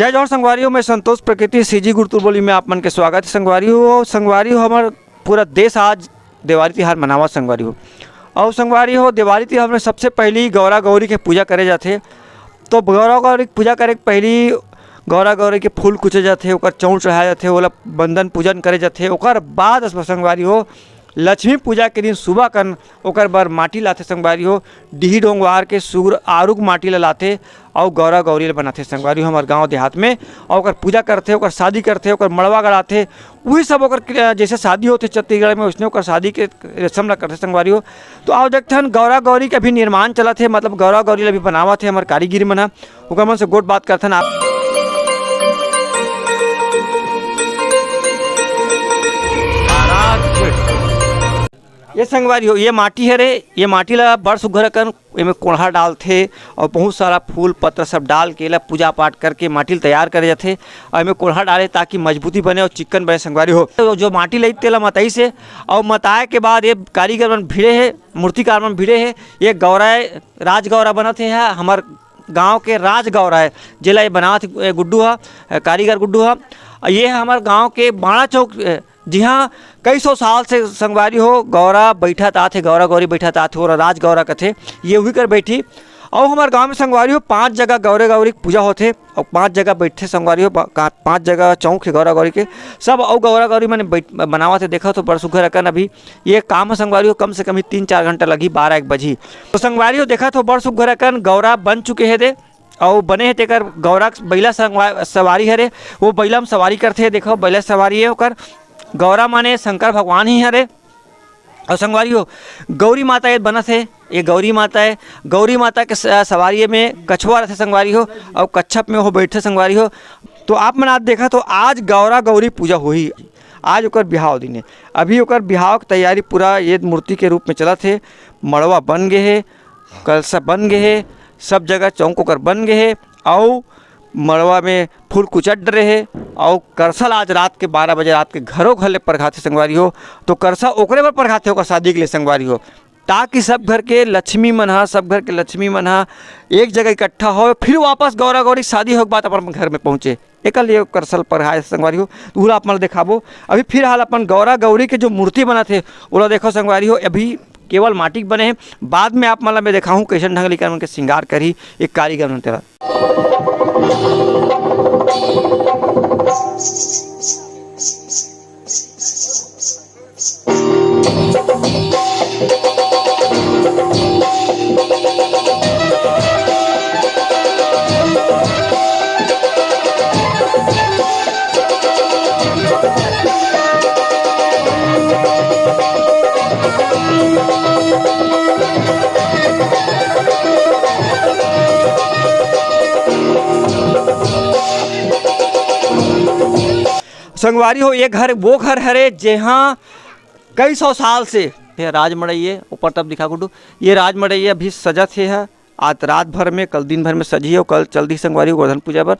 जय जौहर संगवारी हो। मैं संतोष प्रकृति सीजी गुरुतुल बोली में आप मन के स्वागत है। संगवारी हो हमार पूरा देश आज दिवाली तिहार मनावा संगवारी हो। और संगवारी हो दिवाली तिहार में सबसे पहली गौरा गौरी के पूजा करे जाते। तो गौरा गौरी के पूजा करे पहली गौरा गौरी के फूल कुचे जाते, ओकर चौर चढ़ाए जाते, ओला बंधन पूजन करे जाते। ओकर बाद संगवारी हो लक्ष्मी पूजा के दिन सुबह कन ओकर बर माटी लाते संगवारी हो। डिही डोंगवार के सूर आरुग माटी ला लाते और गौरा गौरी ला बनाते संगवारी हो हमारे गांव देहात में। और ओकर पूजा करते, ओकर शादी करते, ओकर मड़वा गड़ाते, वही सब ओकर जैसे शादी होते छत्तीसगढ़ में उसने ओकर शादी के रस्म ला करते संगवारी हो। तो आओ देखते हैं गौरा गौरी के भी निर्माण चला थे, मतलब गौरा गौरी ला भी बनावा थे हमारे कारीगिरी मन ओकर मन से गोट बात करते हैं आप। ये संगवारी हो ये माटी है रे, ये माटी ला बड़ सुघर कर एमे कोढ़ा डालते और बहुत सारा फूल पत्र सब डाल के ला पूजा पाठ करके माटी तैयार करे जाते। और एमे कोढ़ा डाले ताकि मजबूती बने और चिक्कन बने संगवारी हो। तो जो माटी लेते ला मताई से और मताए के बाद ये कारीगर मन भिड़े है, मूर्तिकार मन भिड़े है। ये गौरा राज गौरा बनत है हमार गाँव के राज गौरा है जिला ये बनावत गुड्डू है, कारीगर गुड्डू है। ये हमारे गाँव के बाणा चौक, जी हाँ, कई सौ साल से संगवारी हो गौरा बैठा थे, गौरा गौरी बैठा थे और राज गौरा कथे ये हुई कर बैठी। और हमारे गांव में संगवारी हो 5 जगह गौरे गौरी की पूजा होते और 5 जगह बैठे संगवारी हो, 5 जगह चौक है गौरा गौरी के सब। और गौरा गौरी मैंने बनावा थे देखा तो बड़ सुघर अकन अभी ये काम संगवारी हो कम से कम 3-4 घंटा लगी, 12-1 बजी। तो संगवारी हो देखा तो बड़ सुघर अकन गौरा बन चुके हैं दे और बने हैं तेकर गौरा बैला सवारी है रे, वो बैला में सवारी करते हैं। देखो बैला सवारी है ओकर गौरा माने शंकर भगवान ही हरे। और संगवारी हो गौरी माता ये बनत है, ये गौरी माता है। गौरी माता के सवारी में कछुआ रहते संगवारी हो और कच्छप में वो बैठे संगवारी हो। तो आप मन आज देखा तो आज गौरा गौरी पूजा हुई, आज ओकर बिहाव दिन है। अभी ओकर बिहाव की तैयारी पूरा ये मूर्ति के रूप में चला थे। मड़वा बन गए है, कलसा बन गए है, सब जगह चौक ओकर बन गए है और मड़वा में फूल कुचट रहे और करसल आज रात के 12 बजे रात के घरों घर ले परखाते संगवारी हो। तो करसा ओकरे पर परखाते होगा शादी के लिए संगवारी हो, ताकि सब घर के लक्ष्मी मन सब घर के लक्ष्मी मन एक जगह इकट्ठा हो, फिर वापस गौरा गौरी शादी हो के बाद अपन घर में पहुँचे। एक लिए करसल परहाए संगवारी हो। तो आप मन दिखाबो अभी फिर हाल अपन गौरा गौरी के जो मूर्ति बना थे वो देखो संगवारी हो। अभी केवल माटी बने हैं, बाद में आप मतलब मैं दिखाऊँ कैसन ढंग लेकर उनके श्रृंगार करी एक कारीगर मन तेरा। संगवारी हो ये घर वो घर हरे जहाँ कई सौ साल से ये राजमड़ई है। ऊपर तब दिखा गुड्डू ये राजमड़ई अभी सजा थे है, आज रात भर में कल दिन भर में सजी है, कल चल दी संगवारी गोवर्धन पूजा पर।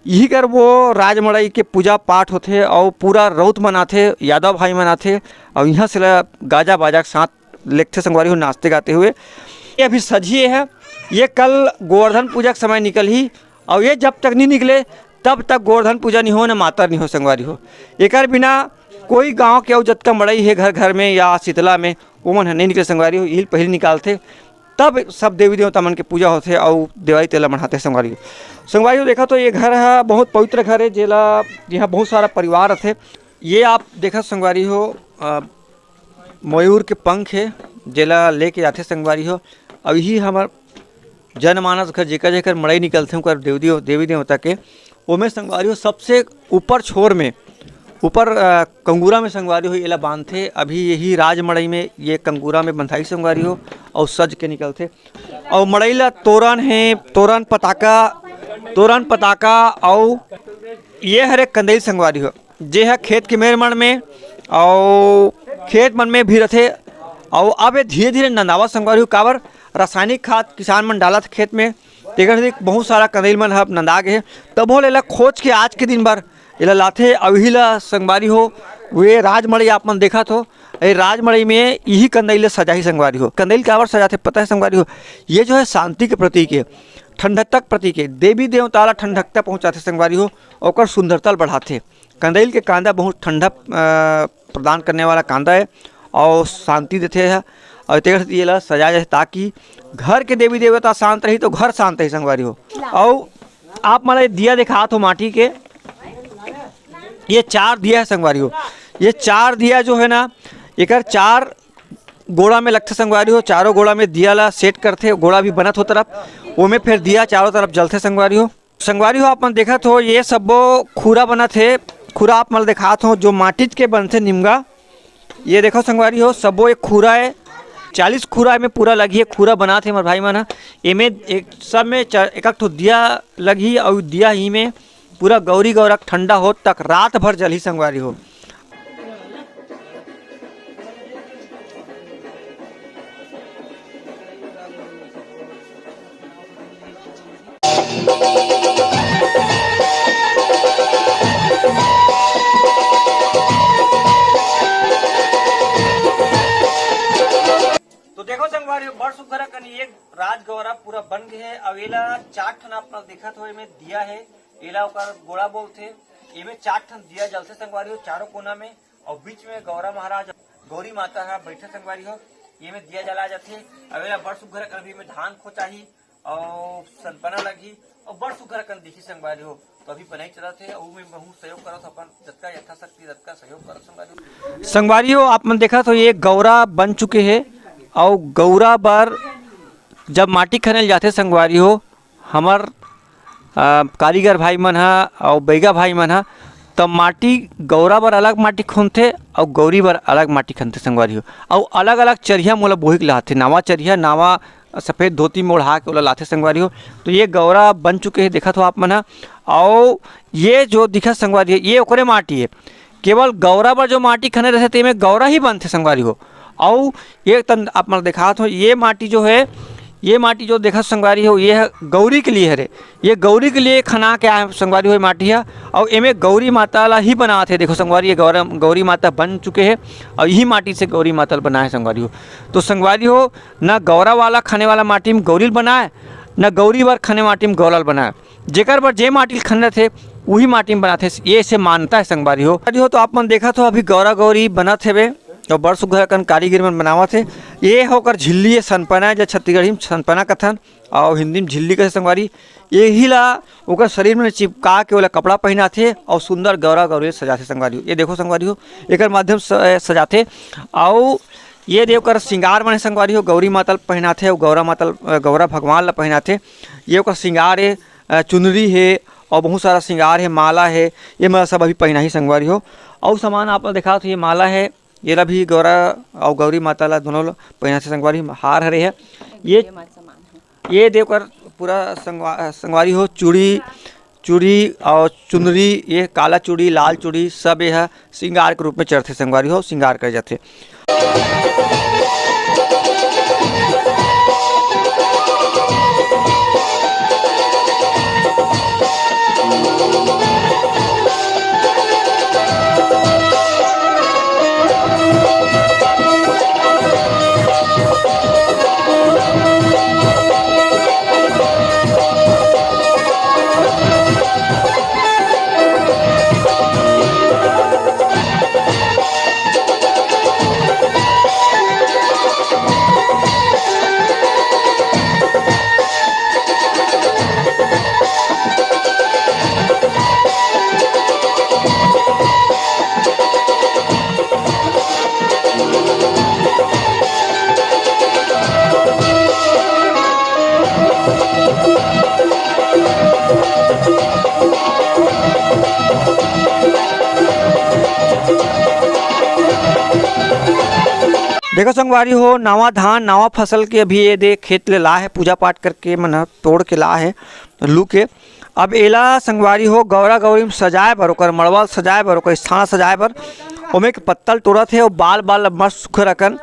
यही कर वो राजमड़ई के पूजा पाठ होते और पूरा रौत मनाते, यादव भाई मनाते और यहाँ से गाजा बाजा के साथ लेखते संगवारी हो नाचते गाते हुए। ये अभी सजिए है, ये कल गोवर्धन पूजा के समय निकल ही और ये जब तक नहीं निकले तब तक गोवर्धन पूजा नहीं हो न मातर नहीं हो संगवारी हो। एक बिना कोई गांव के जतका मड़ई है घर घर में या शीतला में वो मन नहीं निकले संगवारी हो। यही पहले निकालते तब सब देवी देवता मन के पूजा होते और दिवाली तेला मनाते संगवारी हो। संगवारी हो देखा तो ये घर है बहुत पवित्र घर है जेला यहाँ बहुत सारा परिवार रहते। ये आप देखा संगवारी हो मयूर के पंख है जेला लेके जाते संगवारी हो। अब यही हमार जनमानस घर जेकर जेकर मड़ई निकलते हैं देवी देवता के ओमें संगवारी हो सबसे ऊपर छोर में ऊपर कंगूरा में संगवारी हो ये बांधते। अभी यही राजमड़ई में ये कंगूरा में बंधाई संगवारी हो और सज के निकलते। और मड़ई ला तोरण है, तोरण पताका और ये हरे कंदेल संगवारी हो जे है खेत के मेर मन में और खेत मन में भी रहते। और अब ये धीरे धीरे नंदावा संगवारी हो काबर रासायनिक खाद किसान मन डाला खेत में तेकर बहुत सारा कंदेल मन अब नंदा गए तब हो लेला खोज के आज के दिन भर इला लाथे अवही ला संगवारी हो। वे राजमड़ई आप मन देखा तो ये राजमड़ई में यही कंदैल सजाही संगवारी हो। कंदैल काबर सजाते पता है संगवारी हो, ये जो है शांति के प्रतीक है। ठंडक प्रतीक है। देवी देवता ला ठंडकता पहुँचाते संगवारी हो, और सुंदरता बढ़ाते। कंदैल के कांदा बहुत ठंडा प्रदान करने वाला कांदा है और शांति देते हैं। और तेरह ये ला सजाया जाए ताकि घर के देवी देवता शांत रही तो घर शांत रही संगवारी हो। और आप मला दिया दिखात हो माटी के, ये 4 दिया है संगवारी हो। ये 4 दिया जो है ना, एक 4 गोड़ा में लगते संगवारी हो। चारों गोड़ा में दिया ला सेट करते, गोड़ा भी बनत हो तरफ, वो में फिर दिया चारों तरफ जलते संगवारी हो। संगवारी हो आप मन देखत हो ये सबो खूरा बना थे। खूरा आप मन दिखात हो जो माटी के बनते निमगा। ये देखो संगवारी हो सबो एक खूरा है, 40 खूरा में पूरा लगी है। खूरा बना थे हमारे भाई मन एमे एक सब में एक ठो दिया लगी, और दिया ही में पूरा गौरी गौरक ठंडा हो तक रात भर जली संगवारी हो। तो देखो संगवारी बड़ सुघर कनी एक राजगौरा पूरा बन गए है। अब एला 4 ठन आप देखत हो एमे दिया है, एला ओकर गोड़ा बोलथे। एमे 4 ठन दिया जलते संगवारी हो चारों कोना में, और बीच में गौरा महाराज गौरी माता है बैठे संगवारी हो। ये में दिया जला जाते। अब एला बड़ सुघर कर अभी में धान खो चाही और सनपना लगी और बड़ सुघर कर दिखी संगवारी हो। तो अभी बनाई चलत है और में बहुत सहयोग करत अपन जतका यथाशक्ति जतका सहयोग करत संगवारी हो। संगवारी हो आप मन देखा तो ये गौरा बन चुके हैं, और गौरा बार जब माटी खनल जाते संगवारी हो, हमार कारीगर भाई मन हा और बैगा भाई मन हा, तब माटी गौरा बर अलग माटी खोनते और गौरी बर अलग माटी खनते संगवारी हो। और अलग अलग चरिया मोला बोहिक लाते, नावा चरिया नावा सफ़ेद धोती में ओढ़ा के ओला लाते संगवारी हो। तो ये गौरा बन चुके हैं देखा तो आप मन हा। और ये जो दिखा संगवारी है ये ओकरे माटी है, केवल गौरा बर जो माटी खने रहते में गौरा ही बनते संगवारी हो। और ये तन आप मन दिखात हो ये माटी जो है, ये माटी जो देखा संगवारी हो ये है गौरी के लिए है रे। ये गौरी के लिए खना के आए संगवारी हो माटी है, और एमे गौरी माता ला ही बनाते हैं। देखो संगवारी ये गौरी माता बन चुके हैं और यही माटी से गौरी माता बनाए संगवारी हो। तो संगवारी हो न गौरा वाला खाने वाला माटी में गौरी बनाए, न गौरी बर खाने माटी में गौरल बनाए। जेकर बर जे माटी खनने थे वही माटी में बनाते, ये से मानता है संगवारी हो। तो आप मन देखा तो अभी गौरा गौरी बनत हेबे और बड़ सुघर कन कारीगर मन बनावत है। ये होकर झिल्ली है सनपना है, जो छत्तीसगढ़ी में सनपना कथन और हिंदी में झिल्ली कहे संगवारी। यही ला ओकर शरीर में चिपका के ओला कपड़ा पहनाथे और सुंदर गौरा गौरी सजाते संगवारी हो। ये देखो संगवारी हो एक माध्यम सजाते। और ये देवकर श्रृंगार बने संगवारी हो, गौरी माता पहनाथे और गौरा भगवान ला पहनाथे। ये ओकर श्रृंगार है, चुनरी है और बहुत सारा श्रृंगार है, माला है, ये मैं सब अभी पहना ही संगवारी हो। और सामान आप देखा तो ये माला है, ये भी गौरा और गौरी माता ला दोनों पहना से संगवारी। हार हरे है ये देवकर पूरा संगवारी हो। चूड़ी और चुनरी, ये काला चूड़ी लाल चूड़ी सब यह श्रृंगार के रूप में चढ़ते संगवारी हो, श्रृंगार कर जाते। देखो संगवारी हो नवा धान नवा फसल के अभी ये दे खेत ले ला है, पूजा पाठ करके मन तोड़ के ला है लू के। अब एला संगवारी हो गौरा गौरी में सजाए बर, ओकर मड़वा सजाए बर, ओकर स्थान सजाए बर ओमे के पत्तल तोड़त है और बाल बाल मस्त सुखर अकन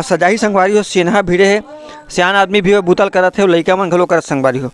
सजाही संगवारी हो। सेनहा भिड़े है, सियान आदमी भी बुतल करत है, लइका मन घलो करत संगवारी हो।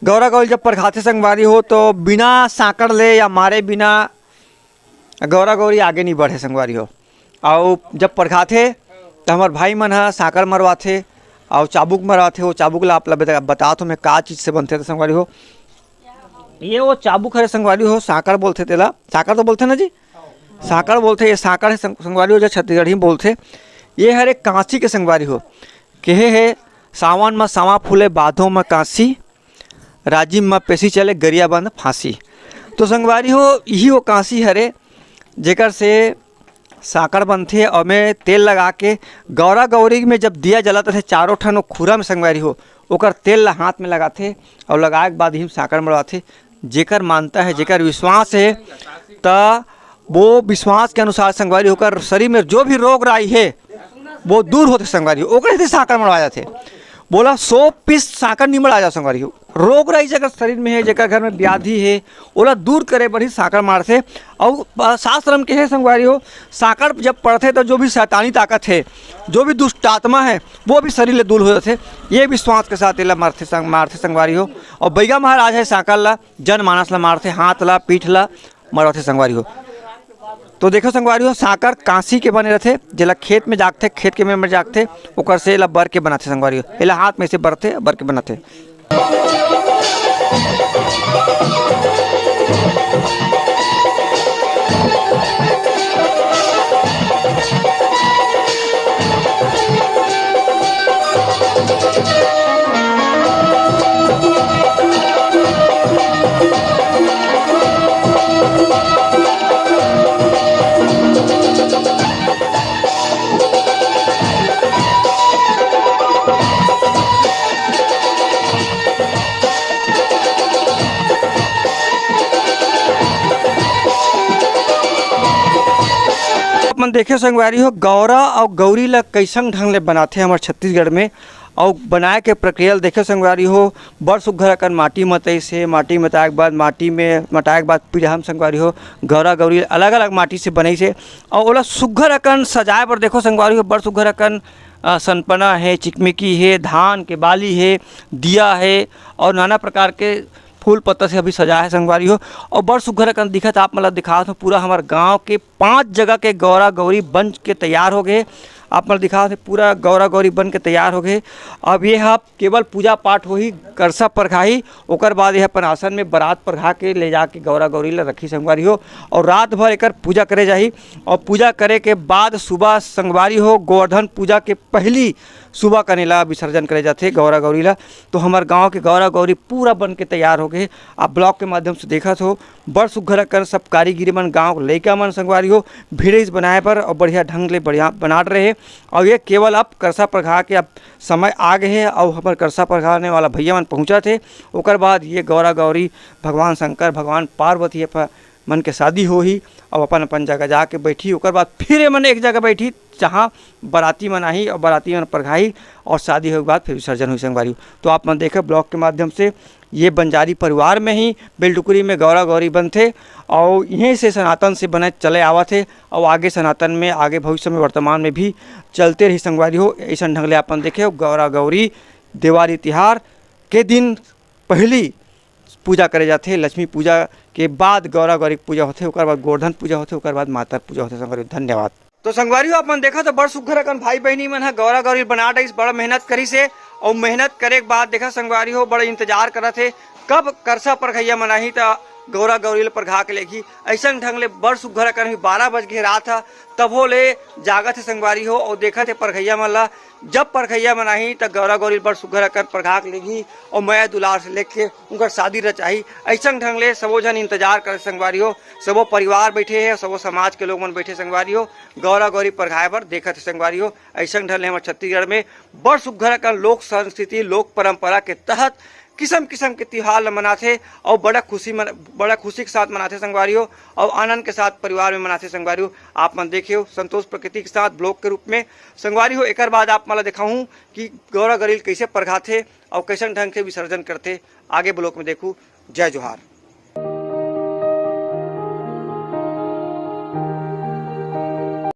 गौरा गौरी जब परखाते संगवारी हो तो बिना साकड़ ले या मारे बिना गौरा गौरी आगे नहीं बढ़े संगवारी हो। और जब परखाते तो हमार भाई मन ह साकड़ मरवाथे और चाबुक मरवाथे। वो चाबुक ला आप बता तो मैं का चीज़ से बनते थे संगवारी हो। ये वो चाबुक है संगवारी हो, साकड़ बोलते तेला, साकड़ तो बोलते ना जी, साकड़ बोलते। ये साकड़ है संगवारी हो जो छत्तीसगढ़ी में बोलते। ये हर एक कांसी के संगवारी हो, केहे है सावन में सावा फूले बाधों में कांसी, राजिम में पेशी चले गरिया बंद फांसी। तो संगवारी हो यही वो कांसी हरे जेकर से साकड़ बनथे और में तेल लगा के गौरा गौरी में जब दिया जलाते थे चारों ठन वो खुरा में संगवारी हो ओकर तेल ला हाथ में लगाते और लगाए के बाद ही साकड़ मरवाथे। जेकर मानता है, जेकर विश्वास है तो वो विश्वास के अनुसार संगवारी होकर शरीर में जो भी रोग राई है वो दूर होते संगवारी हो। ओकरे से साकड़ मरवा जाते। बोला 100 पीस साकड़ निमड़ आ जा संगवारी हो। रोग राई जगह शरीर में है, जगह घर में व्याधि है ओला दूर करे बड़ी साकड़ मारते। और शास्त्र में के है संगवारी हो साकड़ जब पड़ते तो जो भी शैतानी ताकत है, जो भी दुष्ट आत्मा है वो भी शरीर ले दूर हो जाते। ये विश्वास के साथ इला मारते संगवारी हो। और बैगा महाराज है साकड़ ला जनमानस ला मारते, हाथ ला पीठ ला मरवाते संगवारी हो। तो देखो संगवारी हो साकड़ कांसी के बने रहते, जेला खेत में जागते, खेत के में जागते ओकर से एला बर के बनाते संगवारी हो। एला हाथ में से बरते बर के बनाते। अपन देखे संगवारी हो गौरा और गौरी ला कैसन ढंग ले बनाते हमारे छत्तीसगढ़ में। और बनाए के प्रक्रिया देखे संगवारी हो बड़ सुघर अकन माटी मतई से, माटी मताए के बाद माटी में मटाए के बाद पिढ़ाम संगवारी हो गौरा गौरी अलग अलग माटी से बनई से। और ओला सुघर अकन सजाए पर देखो संगवारी हो बड़ सुघर अकन सनपना है, चिकमिकी है, धान के बाली है, दिया है और नाना प्रकार के फूल पत्ता से अभी सजा है संगवारी हो। और बड़ सुघर अकन दिखत आप मतलब दिखा तो पूरा हमारे गांव के 5 जगह के गौरा गौरी बन के तैयार हो गए। आप मतलब दिखा थे पूरा गौरा गौरी बन के तैयार हो गए। अब ये आप केवल पूजा पाठ हो ही करसा परखाही ओकर बाद यह अपन आसन में बारात परखा के ले जाके गौरा गौरी ला रखी संगवारी हो। और रात भर एक पूजा करे जाही। और पूजा करे के बाद सुबह संगवारी हो गोवर्धन पूजा के पहली सुबह कनेला विसर्जन करे जाते गौरा गौरी ला। तो हमारे गांव के गौरा गौरी पूरा बन के तैयार हो गए। आप ब्लॉग के माध्यम से देखा हो बड़ सुघर कर सब कारीगिरी मन गाँव लैका मन संगवारी हो भीड़ बनाए पर और बढ़िया ढंग ले बढ़िया बना रहे। और ये केवल अब करसा परखा के अब समय आ गए है और हमारे करसा परखाने वाला भैया मन पहुँचा थे। ओकर बाद ये गौरा गौरी भगवान शंकर भगवान पार्वती मन के शादी हो ही और अपन अपन जगह जाके बैठी। ओकर बाद फिर ये मन एक जगह बैठी जहाँ बाराती मन आई और बाराती मन परखाई और शादी होने के बाद फिर विसर्जन हुई संगवारी। तो आप मन देखे ब्लॉग के माध्यम से ये बंजारी परिवार में ही बेलटुकरी में गौरा गौरी बनते और यहीं से सनातन से बने चले आवा थे और आगे सनातन में आगे भविष्य में वर्तमान में भी चलते रही संगवारी हो। ऐसा ढंग ले अपन देखे गौरा गौरी दिवाली तिहार के दिन पहली पूजा करे जाते, लक्ष्मी पूजा के बाद गौरा गौरी पूजा होते, ओकर बाद गोवर्धन पूजा होते, ओकर बाद माता पूजा होते संगवारी। धन्यवाद। तो संगवारी अपन देखा तो बड़ सुघर अकन भाई बहनी मन है गौरा गौरी बना रही बड़ा मेहनत करी से। और मेहनत करे के बाद देखा संगवारी हो बड़ा इंतजार करा थे कब करसा परखैया मनाही तो गौरा गौरी ले परखा के लेगी। ऐसा ढंग ले बड़ सुघर अकन 12 बज के रात था तब हो ले जागत है संगवारी हो और देखा थे परखैया मन ला। जब परखैया मनाही तो गौरा गौरी बड़ सुघर अकन परखा के लेगी और मैं दुलार से लेके उनका शादी रचाही। ऐसा ढंग ले सबो जन इंतजार करे संगवारी हो, सबो परिवार बैठे है, सबो समाज के लोग मन बैठे संगवारी हो गौरा गौरी परखाए पर देखा थे संगवारी हो। ऐसा ढंग ले हमारे छत्तीसगढ़ में बड़ सुघर अकन लोक संस्कृति लोक परंपरा के तहत किस्म किस्म के त्योहार मनाते और बड़ा खुशी के साथ मनाते संगवारी हो और आनंद के साथ परिवार में मनाते संगवारी हो। आप मन देखे हो संतोष प्रकृति के साथ ब्लॉग के रूप में संगवारी हो। एक बाद आप मला दिखाऊं कि गौरा गौरी कैसे परखाते और कैसे ढंग से विसर्जन करते। आगे ब्लॉग में देखूँ। जय जोहार।